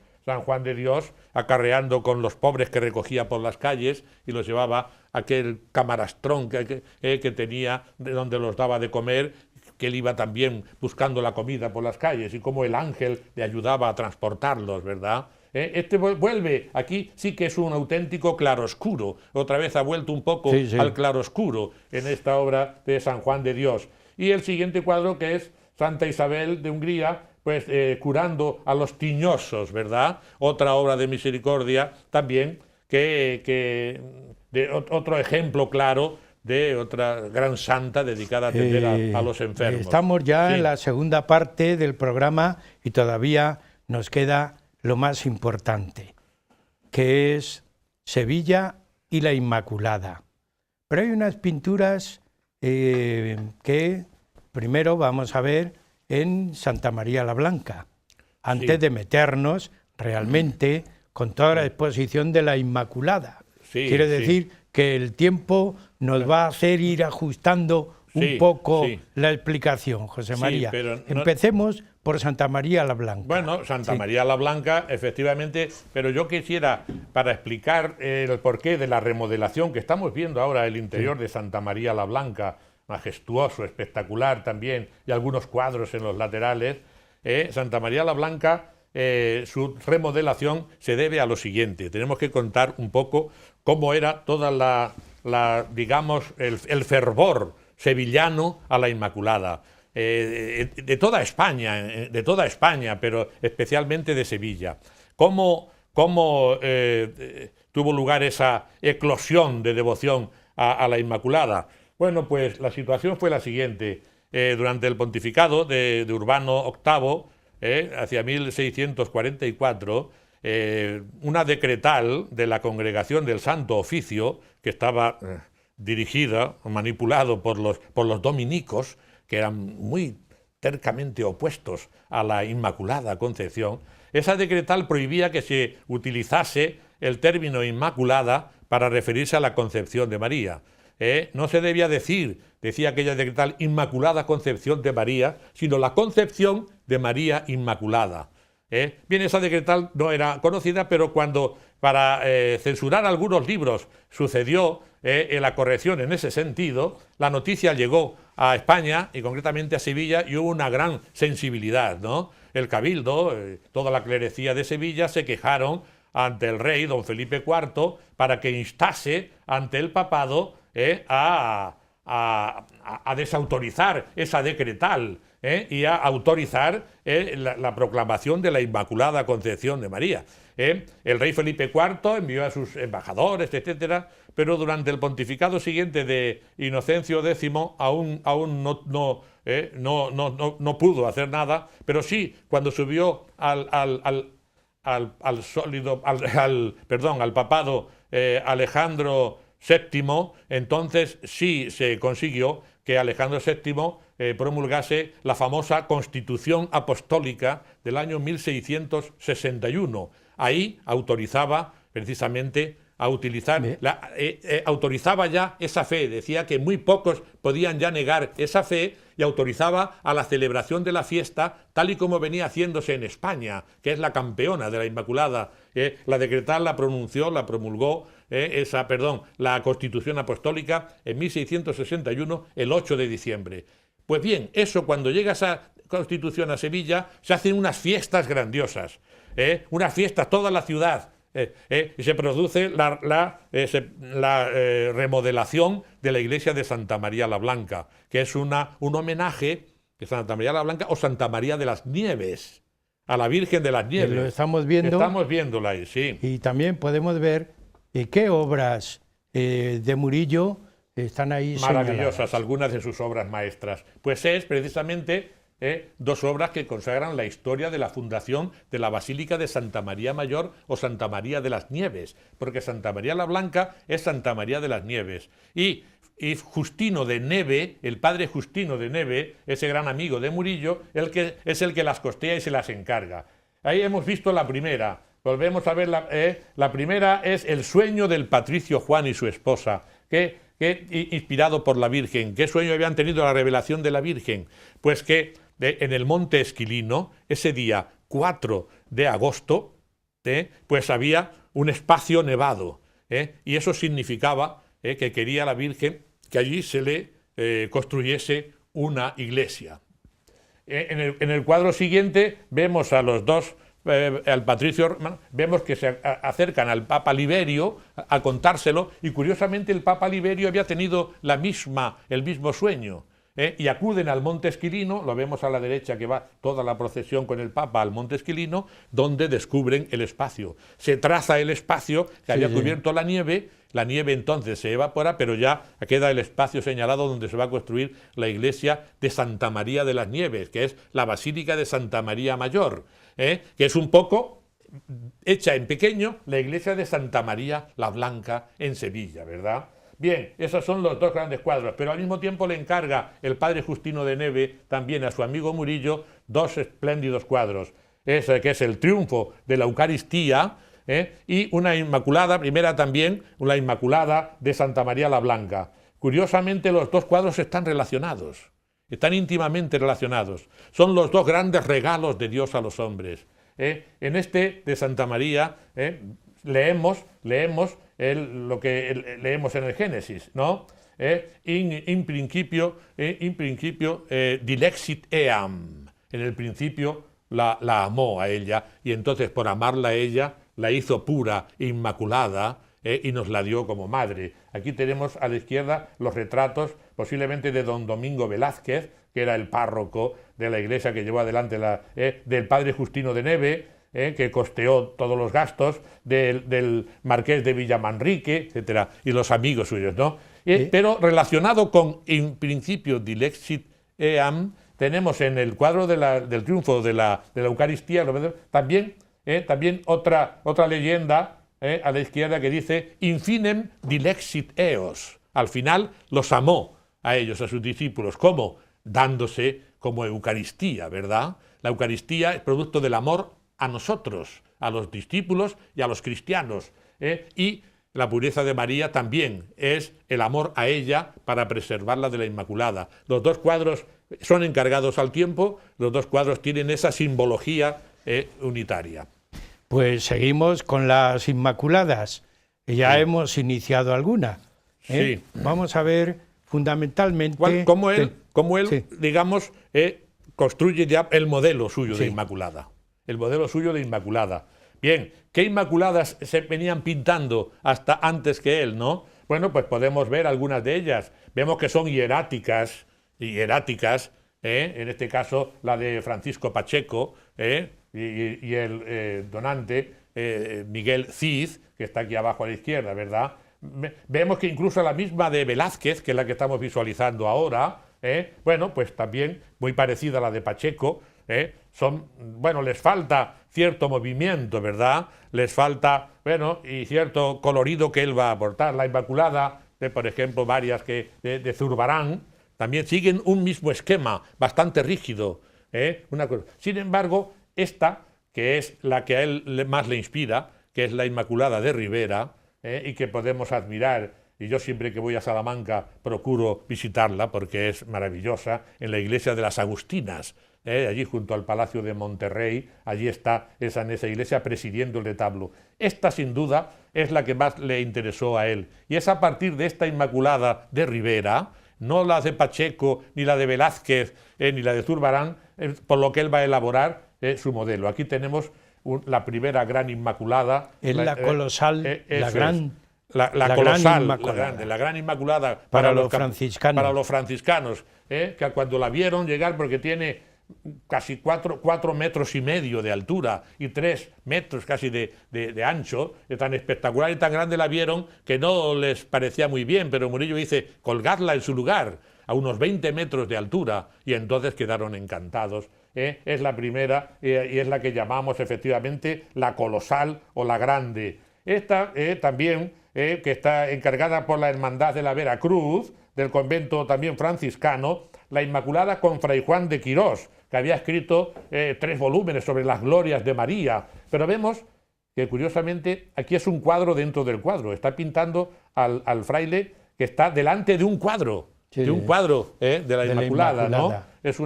acarreando con los pobres que recogía por las calles y los llevaba a aquel camarastrón que tenía, de donde los daba de comer, que él iba también buscando la comida por las calles, y cómo el ángel le ayudaba a transportarlos, ¿verdad? Este vuelve, aquí sí que es un auténtico claroscuro, otra vez ha vuelto un poco al claroscuro en esta obra de San Juan de Dios. Y el siguiente cuadro, que es Santa Isabel de Hungría, pues curando a los tiñosos, ¿verdad? Otra obra de misericordia también que otro ejemplo claro de otra gran santa dedicada a atender a los enfermos. Estamos ya en la segunda parte del programa y todavía nos queda lo más importante, que es Sevilla y la Inmaculada. Pero hay unas pinturas que primero vamos a ver en Santa María la Blanca, antes de meternos realmente con toda la exposición de la Inmaculada. Quiere decir que el tiempo nos va a hacer ir ajustando un poco la explicación, José María. Empecemos por Santa María la Blanca. Bueno, Santa María la Blanca, efectivamente, pero yo quisiera, para explicar el porqué de la remodelación que estamos viendo ahora, el interior de Santa María la Blanca, majestuoso, espectacular también, y algunos cuadros en los laterales, Santa María la Blanca, su remodelación se debe a lo siguiente. Tenemos que contar un poco cómo era toda digamos, el fervor sevillano a la Inmaculada, de toda España, pero especialmente de Sevilla. Cómo tuvo lugar esa eclosión de devoción a la Inmaculada. Bueno, pues la situación fue la siguiente. Durante el pontificado de Urbano VIII, hacia 1644, una decretal de la Congregación del Santo Oficio, que estaba dirigida o manipulado por los dominicos, que eran muy tercamente opuestos a la Inmaculada Concepción, esa decretal prohibía que se utilizase el término Inmaculada para referirse a la Concepción de María. No se debía decir, decía aquella decretal, Inmaculada Concepción de María, sino la Concepción de María Inmaculada. Bien, esa decretal no era conocida, pero cuando para censurar algunos libros sucedió la corrección en ese sentido, la noticia llegó a España y concretamente a Sevilla y hubo una gran sensibilidad, ¿no? El Cabildo, toda la clerecía de Sevilla se quejaron ante el rey, don Felipe IV, para que instase ante el papado a desautorizar esa decretal y a autorizar la proclamación de la Inmaculada Concepción de María. El rey Felipe IV envió a sus embajadores, etcétera, pero durante el pontificado siguiente de Inocencio X aún no pudo hacer nada, pero sí cuando subió al papado Alejandro VII, entonces sí se consiguió que Alejandro VII promulgase la famosa Constitución Apostólica del año 1661. Ahí autorizaba precisamente a utilizar, autorizaba ya esa fe, decía que muy pocos podían ya negar esa fe y autorizaba a la celebración de la fiesta tal y como venía haciéndose en España, que es la campeona de la Inmaculada. La decretal la promulgó la Constitución Apostólica en 1661, el 8 de diciembre. Pues bien, eso cuando llega esa Constitución a Sevilla, se hacen unas fiestas grandiosas, unas fiestas toda la ciudad, y se produce la remodelación de la iglesia de Santa María la Blanca, que es un homenaje de Santa María la Blanca o Santa María de las Nieves, a la Virgen de las Nieves. Lo estamos viendo. Estamos viéndola ahí, sí. Y también podemos ver qué obras de Murillo están ahí maravillosas, señaladas. Algunas de sus obras maestras. Pues es precisamente dos obras que consagran la historia de la fundación de la Basílica de Santa María Mayor o Santa María de las Nieves, porque Santa María la Blanca es Santa María de las Nieves. Y Justino de Neve, el padre Justino de Neve, ese gran amigo de Murillo, es el que las costea y se las encarga. Ahí hemos visto la primera. Volvemos a ver la primera es el sueño del patricio Juan y su esposa, que inspirado por la Virgen. ¿Qué sueño habían tenido la revelación de la Virgen? Pues que en el monte Esquilino, ese día 4 de agosto, pues había un espacio nevado, y eso significaba que quería la Virgen que allí se le construyese una iglesia. En el cuadro siguiente vemos a los dos, al patricio, vemos que se acercan al Papa Liberio a contárselo, y curiosamente el Papa Liberio había tenido el mismo sueño, y acuden al Monte Esquilino, lo vemos a la derecha que va toda la procesión con el Papa al Monte Esquilino, donde descubren el espacio. Se traza el espacio que había cubierto la nieve, la nieve entonces se evapora, pero ya queda el espacio señalado donde se va a construir la iglesia de Santa María de las Nieves, que es la Basílica de Santa María Mayor, que es un poco hecha en pequeño la iglesia de Santa María la Blanca en Sevilla, ¿verdad? Bien, esos son los dos grandes cuadros, pero al mismo tiempo le encarga el padre Justino de Neve también a su amigo Murillo dos espléndidos cuadros, ese que es el Triunfo de la Eucaristía, y una Inmaculada, primera también, una Inmaculada de Santa María la Blanca. Curiosamente los dos cuadros están relacionados, están íntimamente relacionados, son los dos grandes regalos de Dios a los hombres. En este de Santa María leemos lo que leemos en el Génesis, ¿no? In principio dilexit eam. En el principio la amó a ella, y entonces por amarla a ella la hizo pura, inmaculada, y nos la dio como madre. Aquí tenemos a la izquierda los retratos posiblemente de don Domingo Velázquez, que era el párroco de la iglesia que llevó adelante del padre Justino de Neve, que costeó todos los gastos, del marqués de Villamanrique, etcétera, y los amigos suyos, ¿no? Pero relacionado con in principio dilexit eam, tenemos en el cuadro del triunfo de la Eucaristía también otra leyenda a la izquierda que dice infinem dilexit eos. Al final los amó a ellos, a sus discípulos. ¿Cómo? Dándose como Eucaristía, ¿verdad? La Eucaristía es producto del amor a nosotros, a los discípulos y a los cristianos. Y la pureza de María también es el amor a ella para preservarla de la Inmaculada. Los dos cuadros son encargados al tiempo, los dos cuadros tienen esa simbología unitaria. Pues seguimos con las Inmaculadas. Ya hemos iniciado alguna. Sí. Vamos a ver fundamentalmente... Cómo él sí, digamos, construye ya el modelo suyo de Inmaculada. El modelo suyo de Inmaculada. Bien, ¿qué Inmaculadas se venían pintando hasta antes que él, no? Bueno, pues podemos ver algunas de ellas. Vemos que son hieráticas, en este caso la de Francisco Pacheco, y el donante Miguel Cid, que está aquí abajo a la izquierda, ¿verdad? Vemos que incluso la misma de Velázquez, que es la que estamos visualizando ahora, bueno, pues también muy parecida a la de Pacheco, les falta cierto movimiento, ¿verdad? Les falta, y cierto colorido que él va a aportar. La Inmaculada, por ejemplo, varias de Zurbarán, también siguen un mismo esquema, bastante rígido. Sin embargo, esta, que es la que a él más le inspira, que es la Inmaculada de Ribera, y que podemos admirar, y yo siempre que voy a Salamanca procuro visitarla porque es maravillosa, en la iglesia de las Agustinas, allí junto al Palacio de Monterrey, allí está en esa iglesia presidiendo el retablo. Esta sin duda es la que más le interesó a él, y es a partir de esta Inmaculada de Ribera, no la de Pacheco, ni la de Velázquez, ni la de Zurbarán, por lo que él va a elaborar su modelo. Aquí tenemos la primera gran Inmaculada. Es la colosal, la gran Inmaculada para los franciscanos. Para los franciscanos, que cuando la vieron llegar, porque tiene casi 4,5 metros de altura y 3 metros casi de ancho, tan espectacular y tan grande la vieron que no les parecía muy bien, pero Murillo dice, colgadla en su lugar, a unos 20 metros de altura, y entonces quedaron encantados. Es la primera y es la que llamamos efectivamente la colosal o la grande. Esta también, que está encargada por la Hermandad de la Veracruz, del convento también franciscano, la Inmaculada con Fray Juan de Quirós, que había escrito 3 volúmenes sobre las glorias de María. Pero vemos que curiosamente aquí es un cuadro dentro del cuadro. Está pintando al fraile que está delante de un cuadro. Sí, de un cuadro de la Inmaculada, ¿no? Es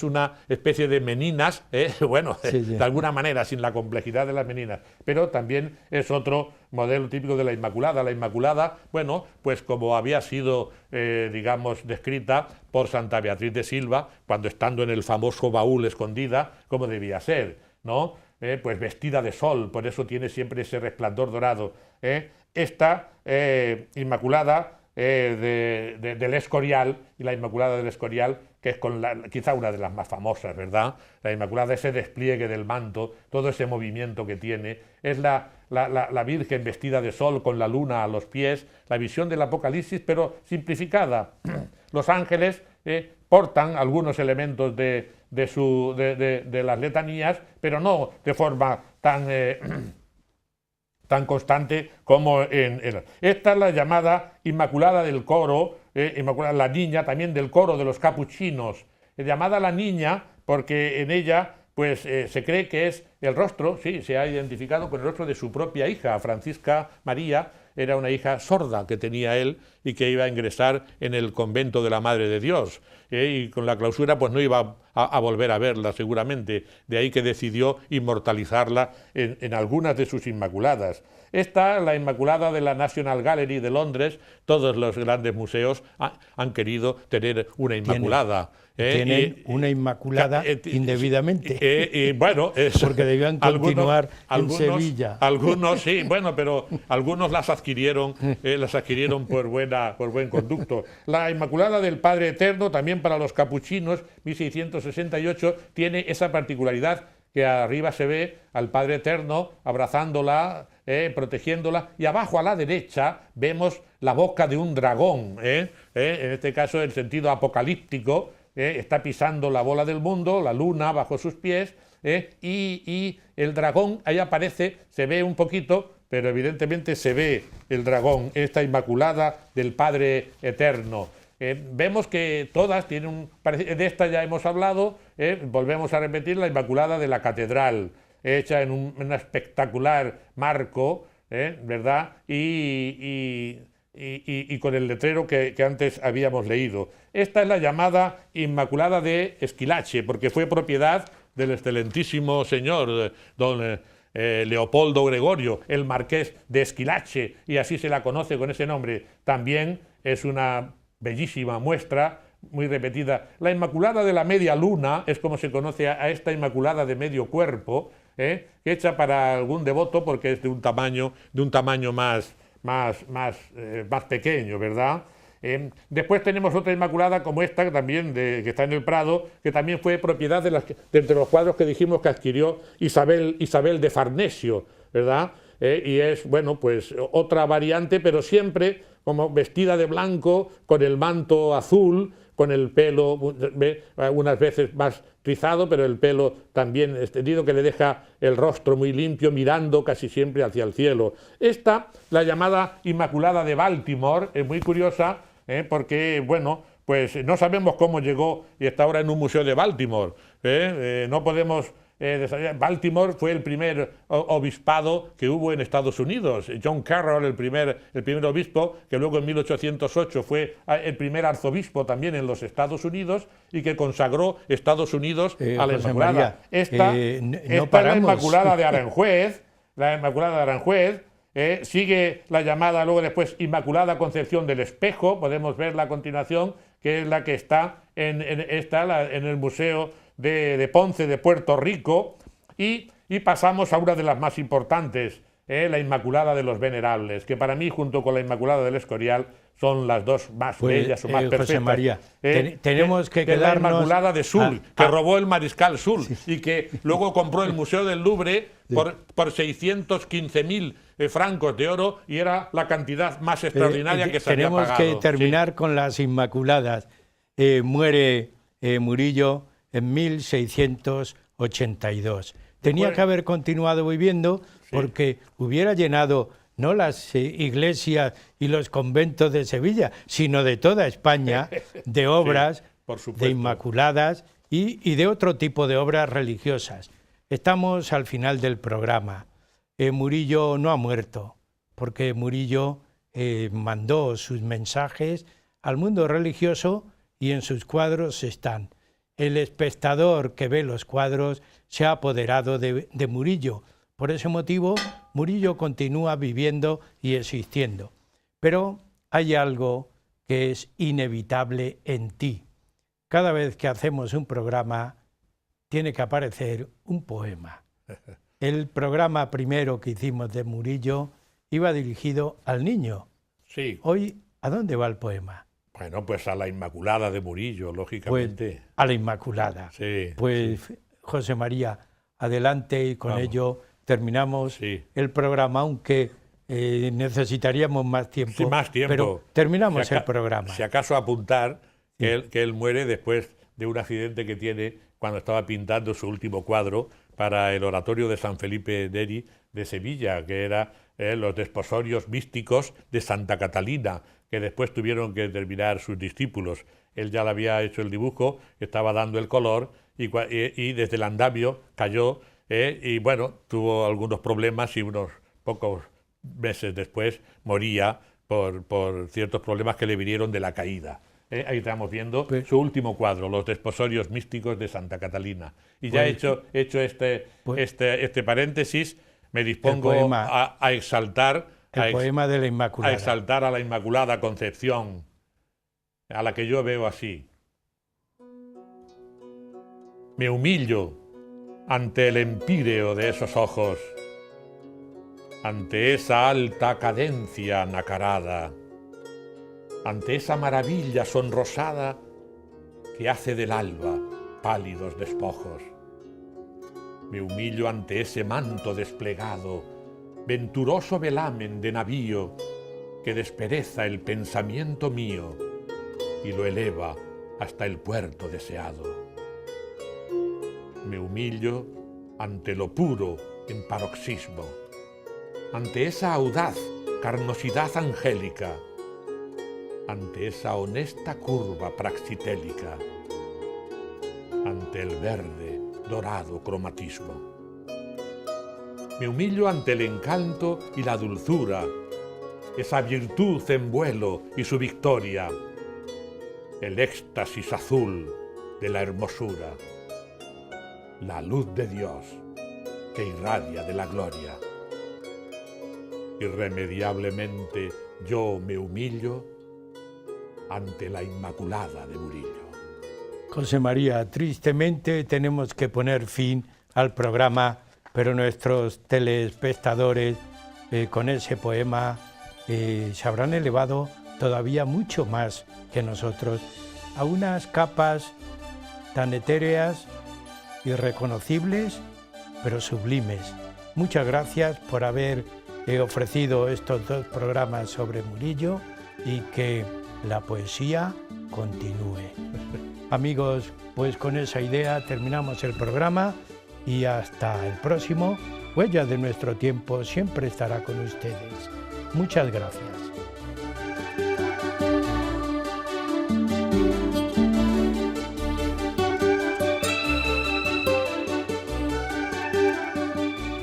una especie de meninas, de alguna manera, sin la complejidad de las meninas, pero también es otro modelo típico de la Inmaculada. La Inmaculada, pues como había sido, descrita por Santa Beatriz de Silva, cuando estando en el famoso baúl escondida, como debía ser, ¿no? Pues vestida de sol, por eso tiene siempre ese resplandor dorado. Esta Inmaculada del Escorial, y la Inmaculada del Escorial, que es quizá una de las más famosas, ¿verdad? La Inmaculada, ese despliegue del manto, todo ese movimiento que tiene, es la Virgen vestida de sol con la luna a los pies, la visión del Apocalipsis, pero simplificada. Los ángeles portan algunos elementos de las letanías, pero no de forma tan constante como en el... Esta es la llamada Inmaculada del Coro, la niña también del coro de los capuchinos, llamada la niña porque en ella pues se cree que es el rostro, sí, se ha identificado con el rostro de su propia hija, Francisca María. Era una hija sorda que tenía él y que iba a ingresar en el convento de la Madre de Dios. Y con la clausura pues no iba a volver a verla seguramente. De ahí que decidió inmortalizarla en algunas de sus Inmaculadas. Esta, la Inmaculada de la National Gallery de Londres, todos los grandes museos han querido tener una Inmaculada. Tienen una Inmaculada indebidamente. Bueno, porque debían continuar en Sevilla. Algunos sí, bueno, pero algunos las adquirieron por buen conducto. La Inmaculada del Padre Eterno, también para los capuchinos, 1668, tiene esa particularidad que arriba se ve al Padre Eterno abrazándola, protegiéndola, y abajo a la derecha vemos la boca de un dragón, en este caso el sentido apocalíptico, está pisando la bola del mundo, la luna bajo sus pies, y el dragón ahí aparece, se ve un poquito, pero evidentemente se ve el dragón, esta Inmaculada del Padre Eterno. Vemos que todas tienen de esta ya hemos hablado, volvemos a repetir la Inmaculada de la Catedral, hecha en un espectacular marco, ¿verdad? Y con el letrero que antes habíamos leído. Esta es la llamada Inmaculada de Esquilache, porque fue propiedad del excelentísimo señor don Leopoldo Gregorio, el marqués de Esquilache, y así se la conoce con ese nombre. También es una bellísima muestra, muy repetida. La Inmaculada de la Media Luna es como se conoce a esta Inmaculada de medio cuerpo, hecha para algún devoto porque es de un tamaño más pequeño, ¿verdad? Después tenemos otra Inmaculada como esta, que también que está en el Prado, que también fue propiedad de entre los cuadros que dijimos que adquirió Isabel de Farnesio, ¿verdad? Y es, bueno, pues otra variante, pero siempre como vestida de blanco, con el manto azul, con el pelo unas veces más rizado, pero el pelo también extendido, que le deja el rostro muy limpio, mirando casi siempre hacia el cielo. Esta, la llamada Inmaculada de Baltimore, es muy curiosa, porque, bueno, pues no sabemos cómo llegó y está ahora en un museo de Baltimore. No podemos... Baltimore fue el primer obispado que hubo en Estados Unidos. John Carroll, el primer obispo, que luego en 1808 fue el primer arzobispo también en los Estados Unidos y que consagró Estados Unidos a la Inmaculada. María, esta es la Inmaculada de Aranjuez. La Inmaculada de Aranjuez. Sigue la llamada luego después Inmaculada Concepción del Espejo, podemos verla a continuación, que es la que está en el Museo de Ponce de Puerto Rico, y pasamos a una de las más importantes, la Inmaculada de los Venerables, que para mí junto con la Inmaculada del Escorial son las dos más bellas o más perfectas. José María, tenemos que quedarnos... La Inmaculada de Soult, que robó el mariscal Soult, y que luego compró el Museo del Louvre por 615.000 francos de oro, y era la cantidad más extraordinaria que se había pagado. Tenemos que terminar con las Inmaculadas. Muere Murillo en 1682. Tenía que haber continuado viviendo porque hubiera llenado no las iglesias y los conventos de Sevilla, sino de toda España, de obras, de Inmaculadas y de otro tipo de obras religiosas. Estamos al final del programa. Murillo no ha muerto, porque Murillo mandó sus mensajes al mundo religioso y en sus cuadros están. El espectador que ve los cuadros se ha apoderado de Murillo. Por ese motivo, Murillo continúa viviendo y existiendo. Pero hay algo que es inevitable en ti. Cada vez que hacemos un programa, tiene que aparecer un poema. El programa primero que hicimos de Murillo iba dirigido al niño. Sí. Hoy, ¿a dónde va el poema? Bueno, pues a la Inmaculada de Murillo, lógicamente. Pues a la Inmaculada. Sí, pues sí. José María, adelante y con Vamos. ello terminamos Sí. el programa, aunque necesitaríamos más tiempo. Sí, más tiempo. Pero terminamos Si el programa. Si acaso apuntar Sí. que él muere después de un accidente que tiene cuando estaba pintando su último cuadro para el oratorio de San Felipe Neri de Sevilla, que era los desposorios místicos de Santa Catalina, que después tuvieron que terminar sus discípulos. Él ya le había hecho el dibujo, estaba dando el color y desde el andamio cayó y bueno, tuvo algunos problemas y unos pocos meses después moría por ciertos problemas que le vinieron de la caída. Ahí estamos viendo Pues, su último cuadro, Los desposorios místicos de Santa Catalina. Y ya pues, hecho este paréntesis, me dispongo poema, a exaltar el poema de la a Inmaculada. exaltar a la Inmaculada Concepción, a la que yo veo así. Me humillo ante el empíreo de esos ojos, ante esa alta cadencia nacarada, ante esa maravilla sonrosada que hace del alba pálidos despojos. Me humillo ante ese manto desplegado, venturoso velamen de navío que despereza el pensamiento mío y lo eleva hasta el puerto deseado. Me humillo ante lo puro en paroxismo, ante esa audaz carnosidad angélica, ante esa honesta curva praxitélica, ante el verde, dorado cromatismo. Me humillo ante el encanto y la dulzura, esa virtud en vuelo y su victoria, el éxtasis azul de la hermosura, la luz de Dios que irradia de la gloria. Irremediablemente yo me humillo ante la Inmaculada de Murillo. José María, tristemente tenemos que poner fin al programa, pero nuestros telespectadores con ese poema se habrán elevado todavía mucho más que nosotros a unas capas tan etéreas, irreconocibles, pero sublimes. Muchas gracias por haber ofrecido estos 2 programas sobre Murillo y que la poesía continúe. Amigos, pues con esa idea terminamos el programa y hasta el próximo. Huella de nuestro tiempo siempre estará con ustedes. Muchas gracias.